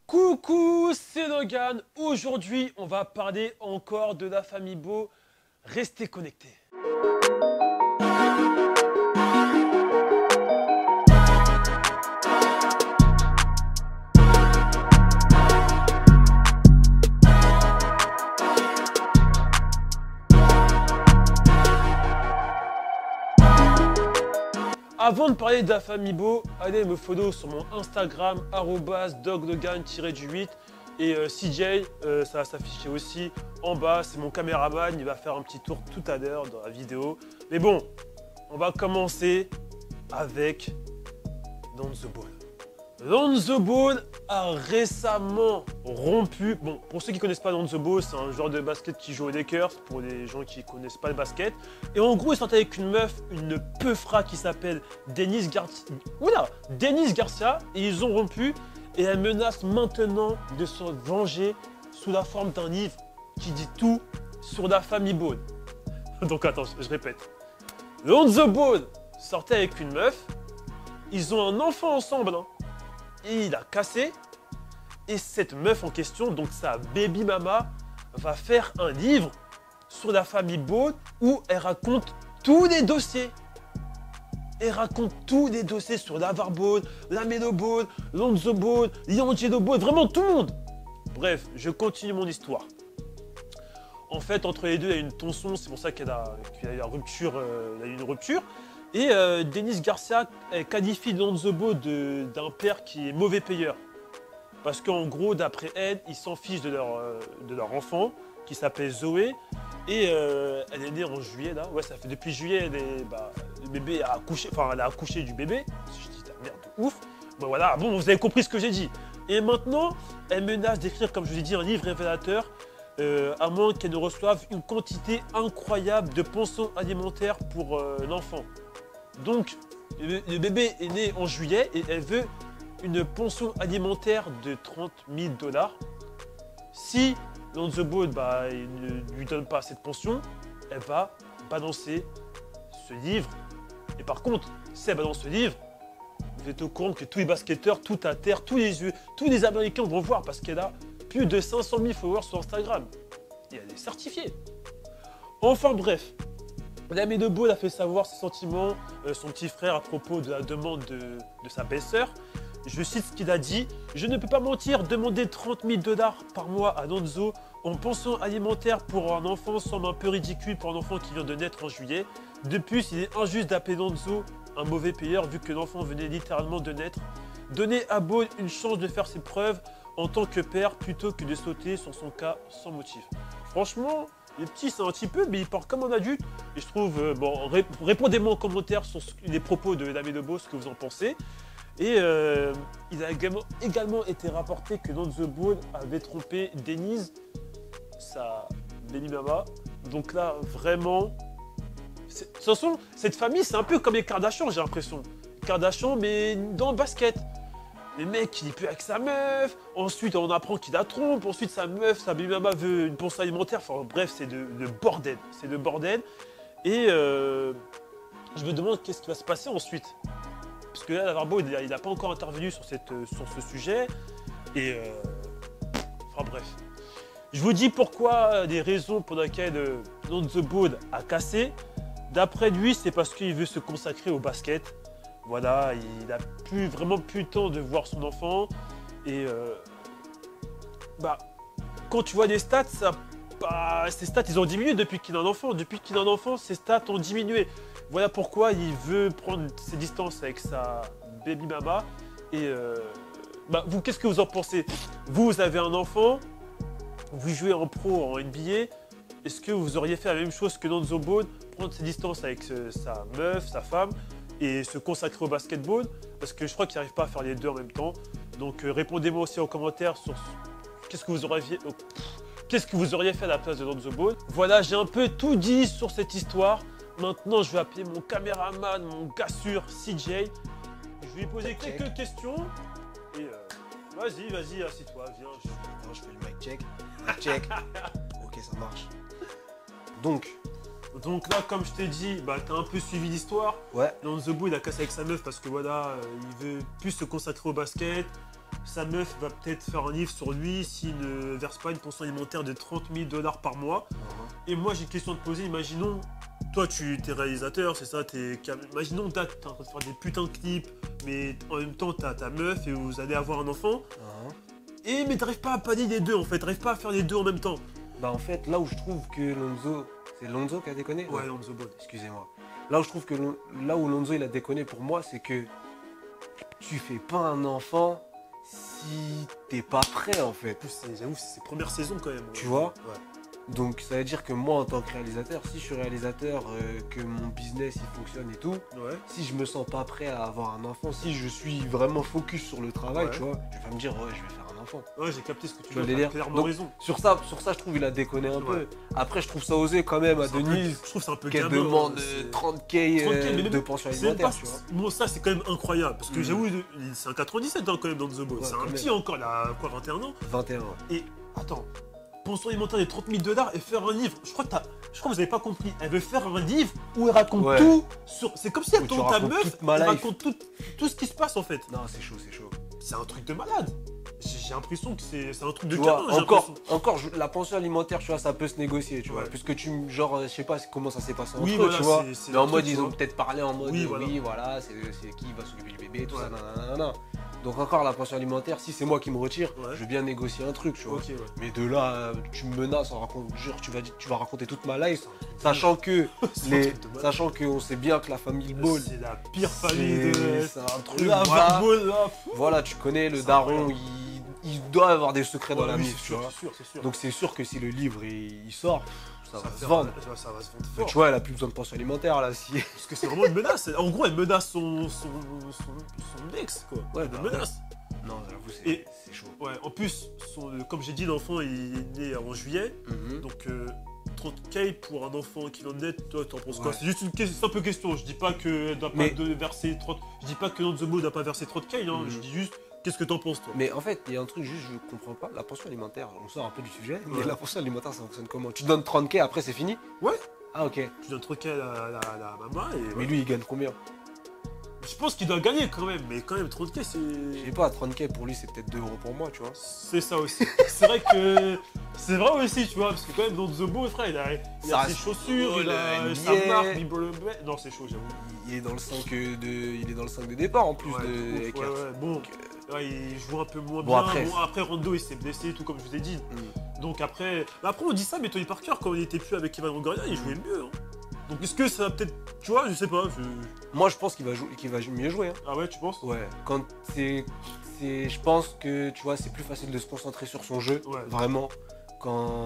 Coucou, c'est Logan. Aujourd'hui, on va parler encore de la famille Beau. Restez connectés. Avant de parler de la famille Beau, allez me follow sur mon Instagram @doglogan-8 et CJ, ça va s'afficher aussi en bas, c'est mon caméraman, il va faire un petit tour tout à l'heure dans la vidéo. Mais bon, on va commencer avec Lonzo Ball. Lonzo Ball a récemment rompu. Bon, pour ceux qui ne connaissent pas Lonzo Ball, c'est un joueur de basket qui joue aux Lakers, pour les gens qui ne connaissent pas le basket. Et en gros, il sortait avec une meuf, une peufra qui s'appelle Denise Garcia, et ils ont rompu. Et elle menace maintenant de se venger sous la forme d'un livre qui dit tout sur la famille Ball. Donc attends, je répète. Lonzo Ball sortait avec une meuf, ils ont un enfant ensemble, hein. Et il a cassé. Et cette meuf en question, donc sa baby mama, va faire un livre sur la famille Ball où elle raconte tous les dossiers. Elle raconte tous les dossiers sur LaVar Ball, LaMelo Ball, Lonzo Ball, LiAngelo Ball, vraiment tout le monde. Bref, je continue mon histoire. En fait, entre les deux, il y a une tension, c'est pour ça qu'il y a eu une rupture. Et Denise Garcia qualifie Lonzo Ball d'un père qui est mauvais payeur. Parce qu'en gros, d'après elle, ils s'en fichent de leur enfant, qui s'appelle Zoé. Et elle est née en juillet, là. Ouais, ça fait depuis juillet, le bébé a accouché, enfin, elle a accouché du bébé. Je dis, merde, de ouf. Bon, voilà, bon, vous avez compris ce que j'ai dit. Et maintenant, elle menace d'écrire, comme je vous ai dit, un livre révélateur, à moins qu'elle ne reçoive une quantité incroyable de pensions alimentaires pour l'enfant. Donc, le bébé est né en juillet et elle veut une pension alimentaire de 30 000 $. Si Lonzo Ball il ne lui donne pas cette pension, elle va balancer ce livre. Et par contre, si elle balance ce livre, vous êtes au courant que tous les basketteurs, tout à terre, tous les Américains vont voir parce qu'elle a plus de 500 000 followers sur Instagram. Et elle est certifiée. Enfin bref. LaMelo Ball a fait savoir ses sentiments, son petit frère, à propos de la demande de sa belle-sœur. Je cite ce qu'il a dit. « Je ne peux pas mentir, demander 30 000 $ par mois à Lonzo en pension alimentaire pour un enfant semble un peu ridicule pour un enfant qui vient de naître en juillet. De plus, il est injuste d'appeler Lonzo un mauvais payeur vu que l'enfant venait littéralement de naître. Donner à Ball une chance de faire ses preuves en tant que père plutôt que de sauter sur son cas sans motif. » Franchement, les petits, c'est un petit peu, mais il parle comme un adulte. Et je trouve, répondez-moi en commentaire sur les propos de LaMelo Ball, ce que vous en pensez. Et il a également été rapporté que Lonzo Ball avait trompé Denise, sa baby mama. Donc là, vraiment, de toute façon, cette famille, c'est un peu comme les Kardashian, j'ai l'impression. Kardashian, mais dans le basket. Le mec, il est plus avec sa meuf, ensuite on apprend qu'il la trompe, ensuite sa meuf, sa baby mama veut une pension alimentaire, enfin bref, c'est de bordel, c'est de bordel. Et je me demande qu'est-ce qui va se passer ensuite. Parce que là, LaVar Ball, il n'a pas encore intervenu sur ce sujet. Et enfin bref. Je vous dis pourquoi, des raisons pour lesquelles Lonzo Ball a cassé. D'après lui, c'est parce qu'il veut se consacrer au basket. Voilà, il n'a vraiment plus le temps de voir son enfant. Et quand tu vois des stats, ses stats ils ont diminué depuis qu'il a un enfant. Depuis qu'il a un enfant, ses stats ont diminué. Voilà pourquoi il veut prendre ses distances avec sa baby mama. Et vous, qu'est-ce que vous en pensez? Vous avez un enfant, vous jouez en pro, en NBA. Est-ce que vous auriez fait la même chose que Lonzo Ball, prendre ses distances avec sa meuf, sa femme, et se consacrer au basketball? Parce que je crois qu'il n'arrive pas à faire les deux en même temps. Donc répondez-moi aussi en commentaire sur qu'est-ce que vous auriez fait à la place de Lonzo Ball. Voilà, j'ai un peu tout dit sur cette histoire. Maintenant, je vais appeler mon caméraman, mon gars sûr, CJ. Je vais lui poser quelques questions. Et vas-y, assis-toi, viens. Attends, je fais le mic check. Mic check. Ok, ça marche. Donc là, comme je t'ai dit, t'as un peu suivi l'histoire. Ouais. Lonzo Ball, il a cassé avec sa meuf parce que voilà, il veut plus se consacrer au basket. sa meuf va peut-être faire un livre sur lui s'il ne verse pas une pension alimentaire de 30 000 $ par mois. Et moi, j'ai une question à te poser. Imaginons, toi, tu es réalisateur, c'est ça, imaginons, t'es en train de faire des putains de clips, mais en même temps, t'as ta meuf et vous allez avoir un enfant. Mais t'arrives pas à pallier les deux, en fait. T'arrives pas à faire les deux en même temps. Bah, en fait, là où je trouve que Lonzo... C'est Lonzo qui a déconné? Ouais, Lonzo Ball. Excusez-moi. Là où je trouve que là où Lonzo il a déconné pour moi, c'est que tu fais pas un enfant si t'es pas prêt en fait. J'avoue, c'est ses premières saisons quand même. Tu vois? Ouais. Donc ça veut dire que moi en tant que réalisateur, si je suis réalisateur, que mon business il fonctionne et tout, si je me sens pas prêt à avoir un enfant, si je suis vraiment focus sur le travail, tu vois, je vais me dire ouais je vais faire un enfant. Ouais, j'ai capté ce que tu veux dire, dire. clairement Donc, raison. Sur ça je trouve il a déconné un peu. Après je trouve ça osé quand même à Denise. Je trouve c'est un peu qu'elle demande 30K de pension alimentaire, tu vois. Bon, ça c'est quand même incroyable parce que j'avoue, c'est un 97 quand même dans The Boy. C'est un petit encore, il a quoi, 21 ans? 21 ans. Et attends, pension alimentaire des 30 000 $ et faire un livre. Je crois que vous avez pas compris. Elle veut faire un livre où elle raconte tout sur. C'est comme si elle tourne ta meuf, elle raconte tout ce qui se passe en fait. Non, c'est chaud, c'est chaud. C'est un truc de malade. J'ai l'impression que c'est un truc de tu gamin. Vois, encore la pension alimentaire, tu vois, ça peut se négocier, tu vois. Puisque genre, je sais pas comment ça s'est passé entre eux, tu vois. Mais en mode, ils ont peut-être parlé en mode, oui, voilà, c'est qui va s'occuper du bébé, tout ça, nanana. Donc encore la pension alimentaire, si c'est moi qui me retire, je veux bien négocier un truc, tu vois. Mais de là, tu me menaces en racontant, genre tu vas raconter toute ma life, sachant qu'on sait bien que la famille Ball, c'est la pire famille de. C'est un truc. Voilà, tu connais le daron, il doit avoir des secrets dans la mif, tu vois. C'est sûr. Donc c'est sûr que si le livre il sort, ça va se vendre. Ça va se vendre fort. Tu vois, elle a plus besoin de pension alimentaire là. Si... Parce que c'est vraiment une menace. En gros, elle menace son ex, quoi. Ouais, elle menace. Non, j'avoue, c'est chaud. Ouais, en plus, comme j'ai dit, l'enfant il est né en juillet. Donc 30K pour un enfant qui vient de naître, toi t'en penses quoi? C'est juste une simple question. Je dis pas qu'elle doit pas verser 30. Je dis pas que Lonzo Ball doit pas verser 30K, hein. Je dis juste. Qu'est-ce que t'en penses, toi? Mais en fait, il y a un truc juste, je comprends pas. La pension alimentaire, on sort un peu du sujet, mais la pension alimentaire, ça fonctionne comment? Tu donnes 30K, après c'est fini? Ouais. Ah, ok. Tu donnes 30K à la maman et... Mais lui, il gagne combien? Je pense qu'il doit gagner quand même, mais quand même 30K c'est... Je sais pas, 30K pour lui c'est peut-être 2 € pour moi, tu vois. C'est ça aussi. C'est vrai que... C'est vrai aussi, tu vois, parce que quand même dans The Boy, frère, il a ses chaussures, il a sa marque, non c'est chaud, j'avoue. Il est dans le 5 de départ en plus de Eckhart. Bon, il joue un peu moins bien. Après Rondo il s'est blessé, tout comme je vous ai dit. Donc après on dit ça, mais Tony Parker quand il était plus avec Evan Longoria, il jouait mieux. Hein. Donc est-ce que ça va peut-être, tu vois, je sais pas. Moi je pense qu'il va mieux jouer. Hein. Ah ouais, tu penses? Ouais. Quand je pense que tu vois, c'est plus facile de se concentrer sur son jeu, vraiment, quand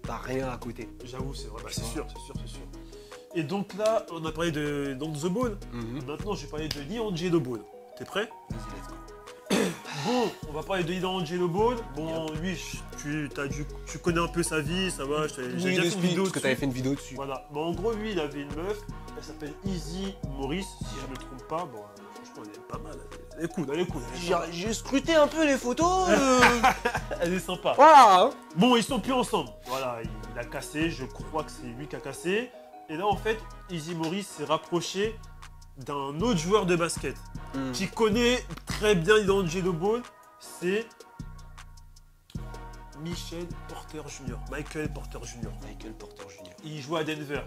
t'as rien à côté. J'avoue, c'est vrai. C'est sûr. Et donc là, on a parlé de Lonzo Ball. Maintenant, je vais parler de LiAngelo Ball. T'es prêt? Vas-y, let's go. Bon, on va parler de LiAngelo Ball. Bon, lui, tu connais un peu sa vie, ça va. J'ai déjà fait une vidéo parce que t'avais fait une vidéo dessus. Voilà. Bon, en gros, lui, il avait une meuf. Elle s'appelle Izzy Morris, si je ne me trompe pas. Bon, franchement, elle est pas mal. Elle est cool. J'ai scruté un peu les photos. Elle est sympa. Voilà. Bon, ils sont plus ensemble. Voilà, il a cassé. Je crois que c'est lui qui a cassé. Et là, en fait, Izzy Morris s'est rapproché d'un autre joueur de basket qui connaît très bien LiAngelo Ball, c'est Michael Porter Jr. Il joue à Denver.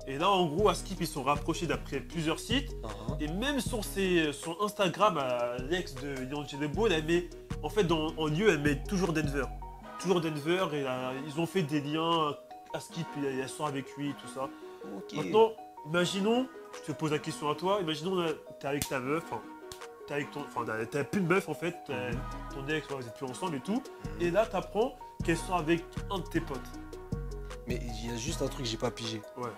Et là, en gros, à Skip, ils sont rapprochés d'après plusieurs sites. Et même sur son Instagram, l'ex de LiAngelo Ball, elle met, en fait, en lieu, elle met toujours Denver. Et ils ont fait des liens à Skip, elle sort avec lui, tout ça. Maintenant, imaginons, je te pose la question à toi, imaginons t'es avec ta meuf, t'as plus de meuf en fait, ton ex, vous êtes plus ensemble et tout, et là t'apprends qu'elle sort avec un de tes potes. Mais il y a juste un truc que j'ai pas pigé. Ouais.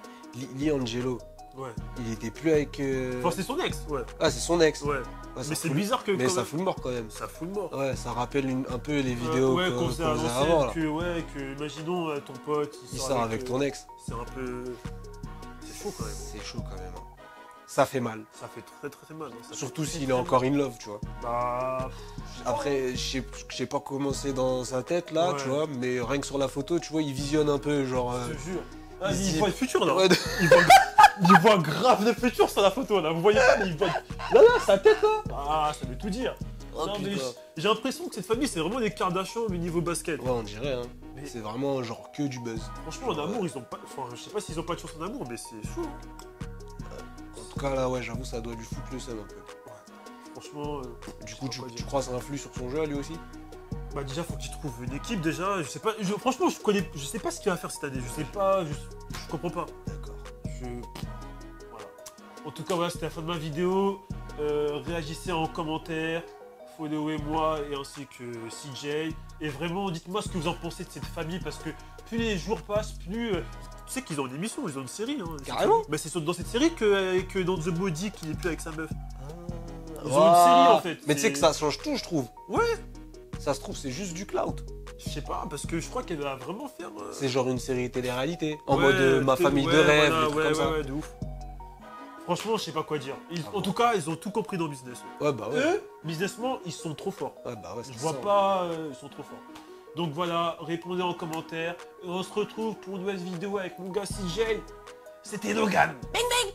LiAngelo. Ouais. Il était plus avec. Enfin, c'est son ex, ouais. Ah, c'est son ex. Ouais. Mais c'est bizarre que. Mais ça fout le mort quand même. Ça fout le mort. Ouais, ça rappelle un peu les vidéos qu'on faisait avant. Là. Que imaginons ton pote, il sort avec ton ex. C'est un peu. C'est chaud quand même. C'est chaud quand même. Ça fait mal. Ça fait très très mal. Hein. Surtout s'il est encore in love, tu vois. Bah. Après, je sais pas comment c'est dans sa tête là, tu vois, mais rien que sur la photo, tu vois, il visionne un peu, genre. Je te jure. Il voit le futur là. Il voit grave le futur sur la photo là. Vous voyez pas, mais il voit. Là, sa tête là. Ah, ça veut tout dire. Oh, non, mais j'ai l'impression que cette famille, c'est vraiment les Kardashians au niveau basket. Ouais, on dirait, hein. Mais... c'est vraiment genre que du buzz. Franchement, en amour, ils ont pas. Enfin, je sais pas s'ils ont pas de chance en amour, mais c'est chaud. En tout cas, là, ouais, j'avoue, ça doit lui foutre le seum un peu. Ouais. Franchement. Du coup, tu crois que ça influe sur son jeu, lui aussi? Bah, déjà, faut qu'il trouve une équipe, déjà. Je sais pas. Franchement, je sais pas ce qu'il va faire cette année. Je sais pas. Je comprends pas. D'accord. Voilà. En tout cas, voilà, c'était la fin de ma vidéo. Réagissez en commentaire. Followez-moi et ainsi que CJ. Et vraiment, dites-moi ce que vous en pensez de cette famille parce que plus les jours passent, plus. Tu sais qu'ils ont une émission, ils ont une série. Hein. Carrément. Bah, c'est dans cette série que dans The Body qu'il est plus avec sa meuf. Ils ont une série en fait. Mais tu sais que ça change tout, je trouve. Ouais. Ça se trouve, c'est juste du clout. Je sais pas, parce que je crois qu'elle va vraiment faire. C'est genre une série télé-réalité. En mode ma famille de rêve, voilà, des trucs comme ça. Ouais, de ouf. Franchement, je sais pas quoi dire. En tout cas, ils ont tout compris dans le business. Ouais, bah ouais. Eux, businessment, ils sont trop forts. Ouais, bah ouais, je vois pas, ils sont trop forts. Donc voilà, répondez en commentaire. Et on se retrouve pour une nouvelle vidéo avec mon gars CJ. C'était Logan. Bang bang.